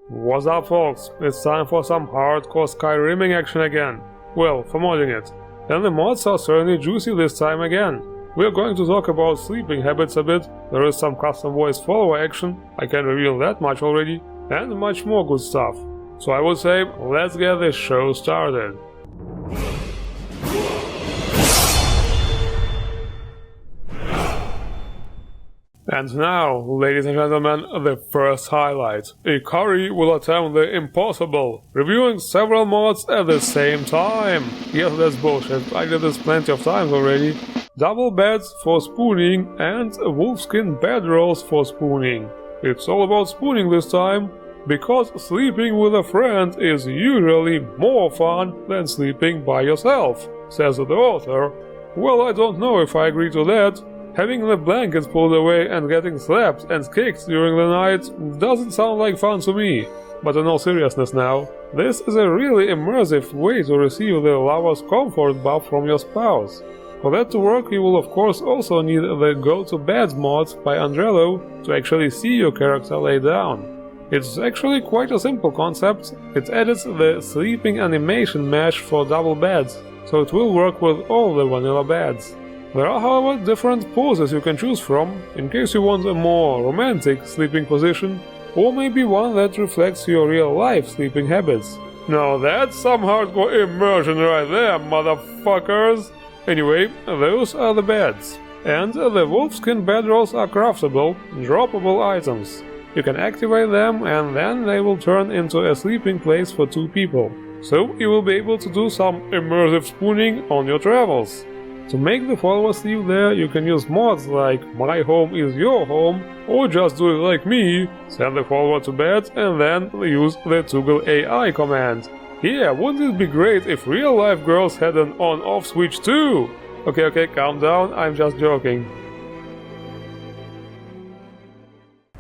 What's up, folks? It's time for some hardcore Skyrimming action again. Well, for modding it. And the mods are certainly juicy this time again. We're going to talk about sleeping habits a bit, there is some custom voice follower action, I can reveal that much already, and much more good stuff. So I would say, let's get this show started. And now, ladies and gentlemen, the first highlight. Ikari will attempt the impossible, reviewing several mods at the same time. Yes, that's bullshit, I did this plenty of times already. Double beds for spooning and Wolfskin Bedrolls for spooning. It's all about spooning this time, because sleeping with a friend is usually more fun than sleeping by yourself, says the author. Well, I don't know if I agree to that. Having the blankets pulled away and getting slapped and kicked during the night doesn't sound like fun to me. But in all seriousness now, this is a really immersive way to receive the lover's comfort buff from your spouse. For that to work, you will of course also need the Go to Bed mod by Andrello to actually see your character lay down. It's actually quite a simple concept. It edits the sleeping animation mesh for double beds, so it will work with all the vanilla beds. There are, however, different poses you can choose from, in case you want a more romantic sleeping position, or maybe one that reflects your real-life sleeping habits. Now that's some hardcore immersion right there, motherfuckers! Anyway, those are the beds. And the Wolfskin Bedrolls are craftable, droppable items. You can activate them and then they will turn into a sleeping place for two people. So you will be able to do some immersive spooning on your travels. To make the follower sleep there, you can use mods like My Home is Your Home, or just do it like me, send the follower to bed and then use the Toggle AI command. Yeah, wouldn't it be great if real-life girls had an on-off switch too? Okay, calm down, I'm just joking.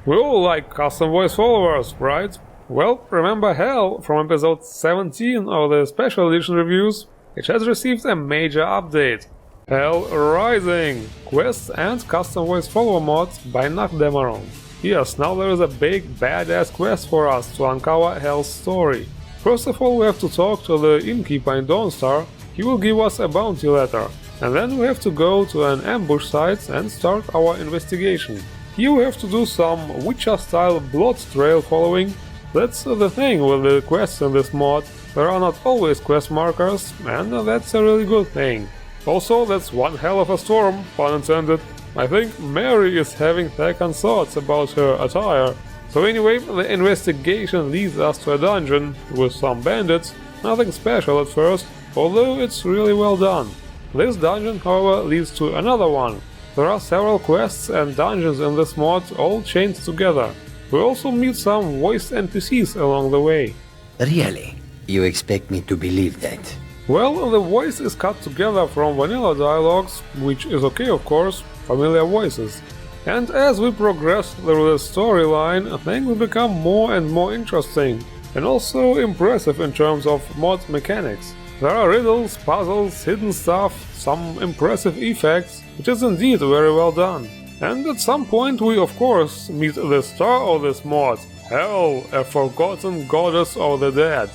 We all like custom voice followers, right? Well, remember HEL from episode 17 of the special edition reviews? It has received a major update. HEL Rising! Quests and custom voice follower mods by Nakdemaron. Yes, now there is a big badass quest for us to uncover HEL's story. First of all, we have to talk to the innkeeper in Dawnstar. He will give us a bounty letter, and then we have to go to an ambush site and start our investigation. Here we have to do some Witcher-style blood trail following. That's the thing with the quests in this mod, there are not always quest markers, and that's a really good thing. Also, that's one hell of a storm, pun intended. I think Mary is having second thoughts about her attire. So anyway, the investigation leads us to a dungeon with some bandits, nothing special at first, although it's really well done. This dungeon, however, leads to another one. There are several quests and dungeons in this mod all chained together. We also meet some voiced NPCs along the way. Really? You expect me to believe that? Well, the voice is cut together from vanilla dialogues, which is okay of course, familiar voices. And as we progress through the storyline, things become more and more interesting, and also impressive in terms of mod mechanics. There are riddles, puzzles, hidden stuff, some impressive effects, which is indeed very well done. And at some point we of course meet the star of this mod, HEL, a forgotten goddess of the dead.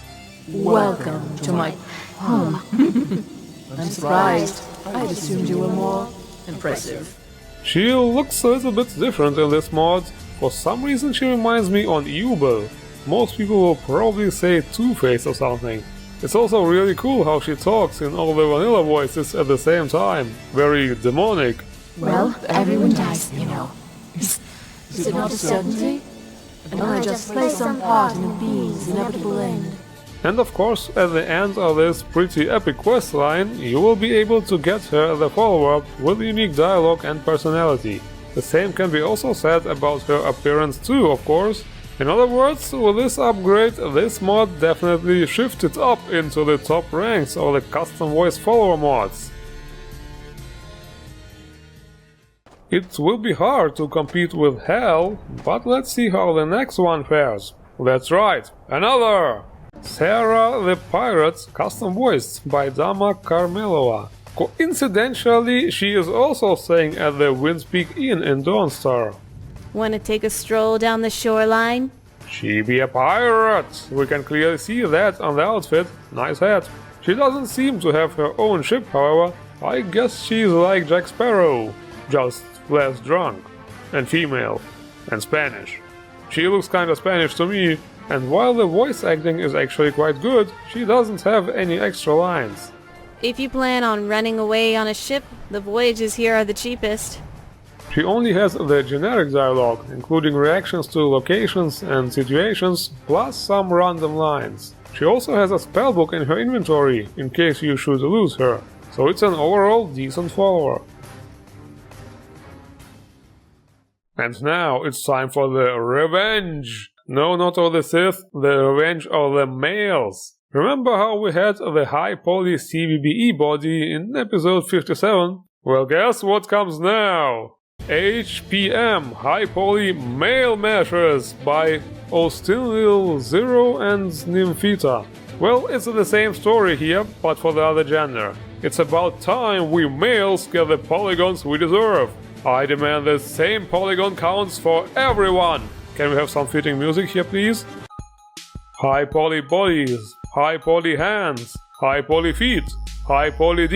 Welcome to my home. I'm surprised. I'd assumed you were more impressive. She looks a little bit different in this mod. For some reason she reminds me on Ubel. Most people will probably say Two-Face or something. It's also really cool how she talks in all the vanilla voices at the same time. Very demonic. Well, everyone dies, you know. Is it not a certainty? And I just play some part in a being's inevitable end. And of course, at the end of this pretty epic questline, you will be able to get her the follow-up with unique dialogue and personality. The same can be also said about her appearance too, of course. In other words, with this upgrade, this mod definitely shifted up into the top ranks of the custom voice follower mods. It will be hard to compete with HEL, but let's see how the next one fares. That's right, another! Sahra the Pirate, custom voiced by Dama Carmelova. Coincidentally, she is also staying at the Windspeak Inn in Dawnstar. Want to take a stroll down the shoreline? She be a pirate! We can clearly see that on the outfit. Nice hat. She doesn't seem to have her own ship, however. I guess she's like Jack Sparrow, just less drunk, and female, and Spanish. She looks kinda Spanish to me, and while the voice acting is actually quite good, she doesn't have any extra lines. If you plan on running away on a ship, the voyages here are the cheapest. She only has the generic dialogue, including reactions to locations and situations, plus some random lines. She also has a spellbook in her inventory, in case you should lose her, so it's an overall decent follower. And now it's time for the revenge! No, not of the Sith, the revenge of the males! Remember how we had the high poly CVBE body in episode 57? Well, guess what comes now? HPM, High Poly Male Measures by Ostinil Zero and Nymphita. Well, it's the same story here, but for the other gender. It's about time we males get the polygons we deserve. I demand the same polygon counts for everyone. Can we have some fitting music here, please? High poly bodies, high poly hands, high poly feet, high poly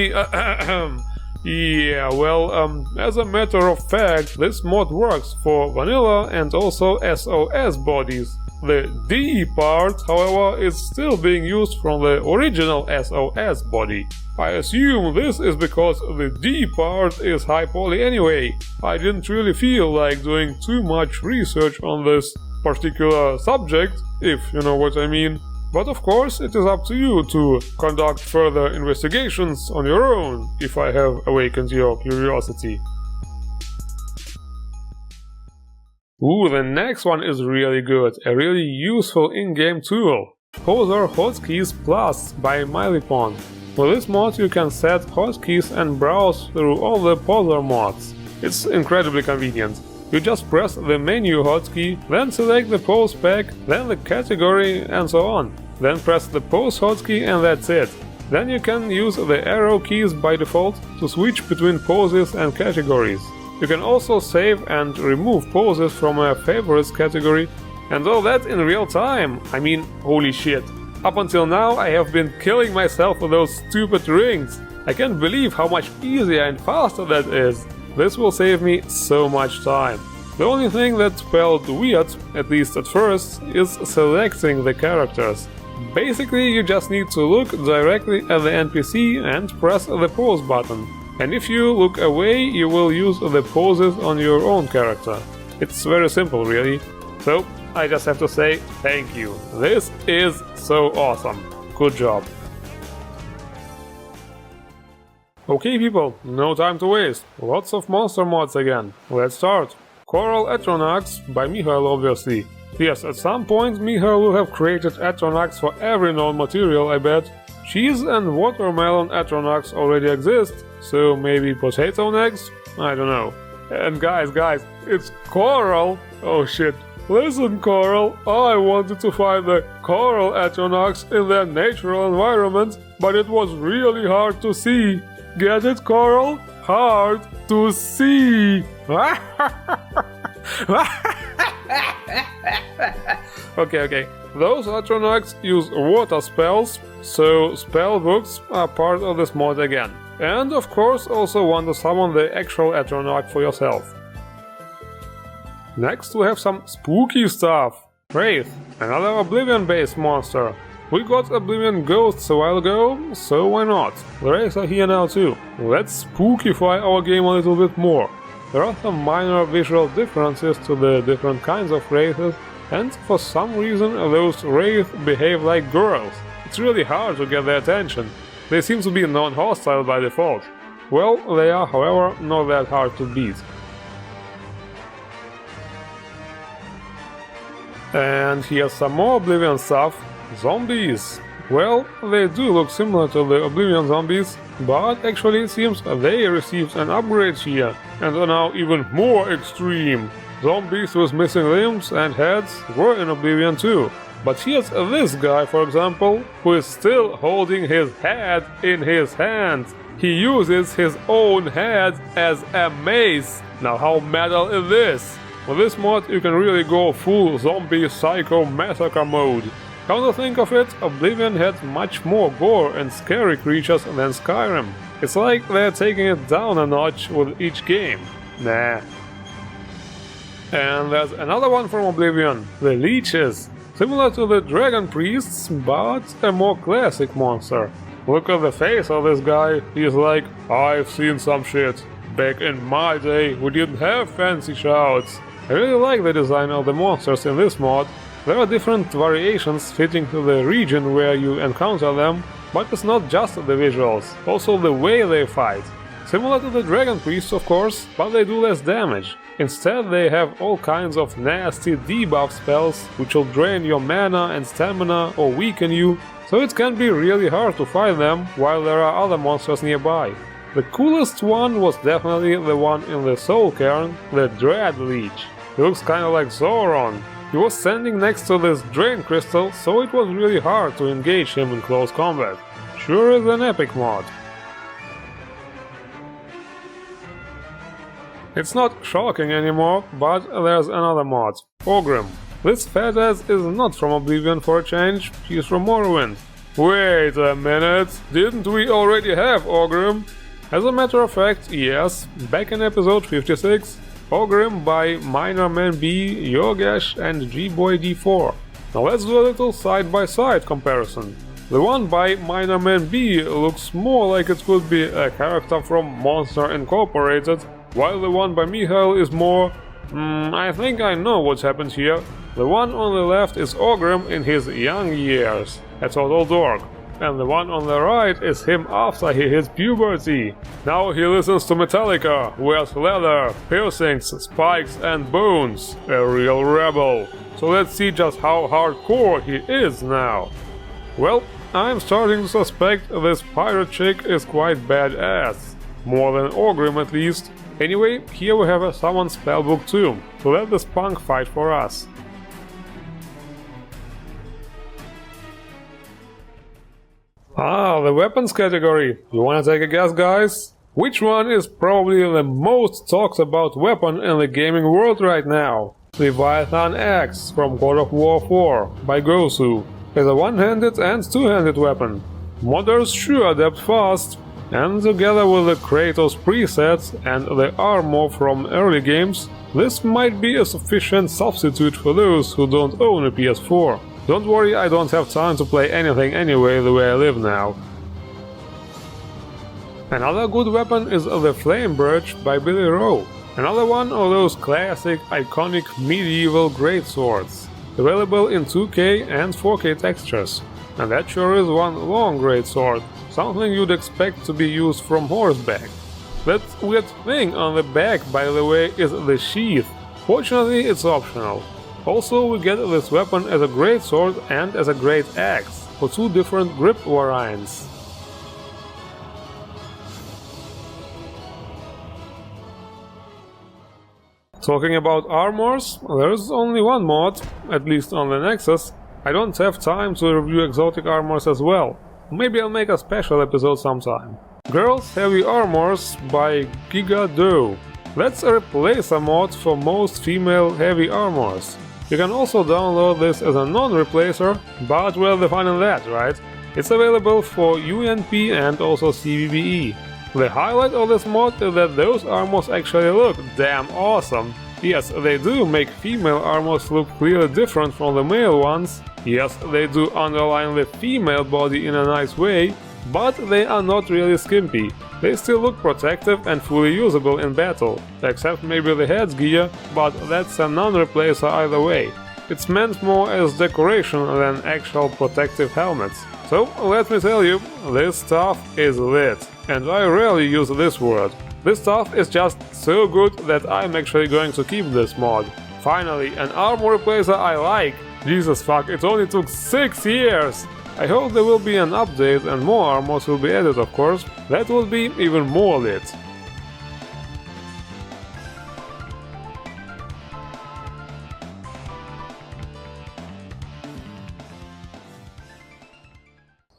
Yeah, well, as a matter of fact, this mod works for vanilla and also SOS bodies. The D part, however, is still being used from the original SOS body. I assume this is because the D part is high poly anyway. I didn't really feel like doing too much research on this particular subject, if you know what I mean. But of course, it is up to you to conduct further investigations on your own, if I have awakened your curiosity. Ooh, the next one is really good, a really useful in-game tool. Poser Hotkeys Plus by Milipon. For this mod you can set hotkeys and browse through all the poser mods. It's incredibly convenient. You just press the menu hotkey, then select the pose pack, then the category and so on. Then press the pose hotkey and that's it. Then you can use the arrow keys by default to switch between poses and categories. You can also save and remove poses from a favorites category, and all that in real time. I mean, holy shit. Up until now I have been killing myself with those stupid rings. I can't believe how much easier and faster that is. This will save me so much time. The only thing that felt weird, at least at first, is selecting the characters. Basically, you just need to look directly at the NPC and press the pose button. And if you look away, you will use the poses on your own character. It's very simple, really. So, I just have to say thank you. This is so awesome. Good job. Okay people, no time to waste. Lots of monster mods again. Let's start. Coral Atronachs by Mihail, obviously. Yes, at some point Mihail will have created Atronachs for every known material, I bet. Cheese and watermelon Atronachs already exist, so maybe potato next? I don't know. And guys, it's Coral! Oh shit. Listen, Coral, I wanted to find the coral Atronachs in their natural environment, but it was really hard to see. Get it, Coral? Hard to see! Okay. Those Atronachs use water spells, so spell books are part of this mod again. And of course also want to summon the actual Atronach for yourself. Next we have some spooky stuff. Wraith, another Oblivion-based monster. We got Oblivion Ghosts a while ago, so why not? The Wraiths are here now too. Let's spookify our game a little bit more. There are some minor visual differences to the different kinds of Wraiths, and for some reason those Wraiths behave like girls. It's really hard to get their attention. They seem to be non-hostile by default. Well, they are, however, not that hard to beat. And here's some more Oblivion stuff. Zombies. Well, they do look similar to the Oblivion zombies, but actually it seems they received an upgrade here, and are now even more extreme. Zombies with missing limbs and heads were in Oblivion too. But here's this guy, for example, who is still holding his head in his hands. He uses his own head as a mace. Now how metal is this? With this mod you can really go full zombie psycho massacre mode. Come to think of it, Oblivion had much more gore and scary creatures than Skyrim. It's like they're taking it down a notch with each game. Nah. And there's another one from Oblivion, the Leeches. Similar to the Dragon Priests, but a more classic monster. Look at the face of this guy, he's like, I've seen some shit. Back in my day, we didn't have fancy shouts. I really like the design of the monsters in this mod. There are different variations fitting to the region where you encounter them, but it's not just the visuals, also the way they fight. Similar to the Dragon Priests, of course, but they do less damage. Instead, they have all kinds of nasty debuff spells, which will drain your mana and stamina or weaken you, so it can be really hard to fight them while there are other monsters nearby. The coolest one was definitely the one in the Soul Cairn, the Dread Leech. He looks kinda like Sauron. He was standing next to this drain crystal, so it was really hard to engage him in close combat. Sure is an epic mod. It's not shocking anymore, but there's another mod, Ogrim. This fat ass is not from Oblivion for a change, he's from Morrowind. Wait a minute, didn't we already have Orgrim? As a matter of fact, yes, back in episode 56, Ogrim by Minor Man B, Yogesh and G-Boy D4. Now let's do a little side-by-side comparison. The one by Minor Man B looks more like it could be a character from Monster Incorporated, while the one by Mihail is more... I think I know what's happened here. The one on the left is Ogrim in his young years, a total dork. And the one on the right is him after he hits puberty. Now he listens to Metallica, wears leather, piercings, spikes and bones. A real rebel. So let's see just how hardcore he is now. Well, I'm starting to suspect this pirate chick is quite badass. More than Orgrim at least. Anyway, here we have a summon spellbook too, so let this punk fight for us. Ah, the weapons category. You wanna take a guess, guys? Which one is probably the most talked about weapon in the gaming world right now? Leviathan Axe from God of War 4 by Gosu is a one-handed and two-handed weapon. Modders sure adapt fast, and together with the Kratos presets and the armor from early games, this might be a sufficient substitute for those who don't own a PS4. Don't worry, I don't have time to play anything anyway the way I live now. Another good weapon is the Flamberge by Billy Rowe. Another one of those classic, iconic medieval greatswords, available in 2K and 4K textures. And that sure is one long greatsword, something you'd expect to be used from horseback. That weird thing on the back, by the way, is the sheath. Fortunately, it's optional. Also, we get this weapon as a greatsword and as a great axe, for two different grip variants. Talking about armors, there's only one mod, at least on the Nexus. I don't have time to review exotic armors as well. Maybe I'll make a special episode sometime. Girls' Heavy Armors by Giga Doe. Let's replace a mod for most female heavy armors. You can also download this as a non-replacer, but where's the fun in that, right? It's available for UNP and also CVBE. The highlight of this mod is that those armors actually look damn awesome. Yes, they do make female armors look clearly different from the male ones. Yes, they do underline the female body in a nice way, but they are not really skimpy. They still look protective and fully usable in battle, except maybe the headgear, but that's a non-replacer either way. It's meant more as decoration than actual protective helmets. So, let me tell you, this stuff is lit, and I rarely use this word. This stuff is just so good that I'm actually going to keep this mod. Finally, an armor replacer I like! Jesus fuck, it only took 6 years! I hope there will be an update and more armors will be added, of course. That would be even more lit.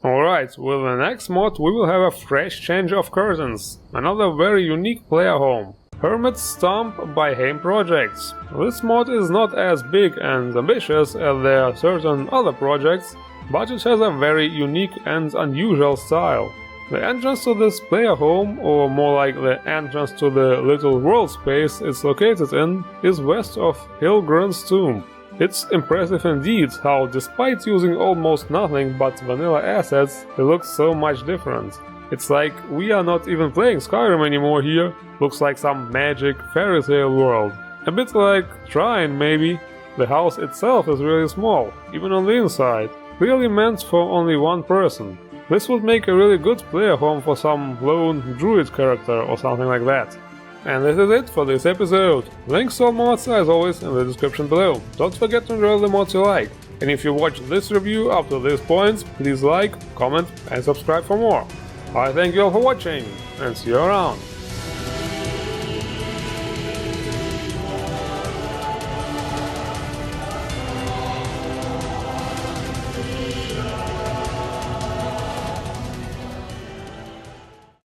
Alright, with the next mod we will have a fresh change of curtains. Another very unique player home. Hermit Stump by HEL Projects. This mod is not as big and ambitious as their certain other projects, but it has a very unique and unusual style. The entrance to this player home, or more like the entrance to the little world space it's located in, is west of Ogrim's tomb. It's impressive indeed how, despite using almost nothing but vanilla assets, it looks so much different. It's like we are not even playing Skyrim anymore here, looks like some magic fairy tale world. A bit like Shrine maybe. The house itself is really small, even on the inside, clearly meant for only one person. This would make a really good player home for some lone druid character or something like that. And this is it for this episode. Links to all mods as always in the description below. Don't forget to enjoy the mods you like. And if you watched this review up to this point, please like, comment and subscribe for more. I thank you all for watching, and see you around.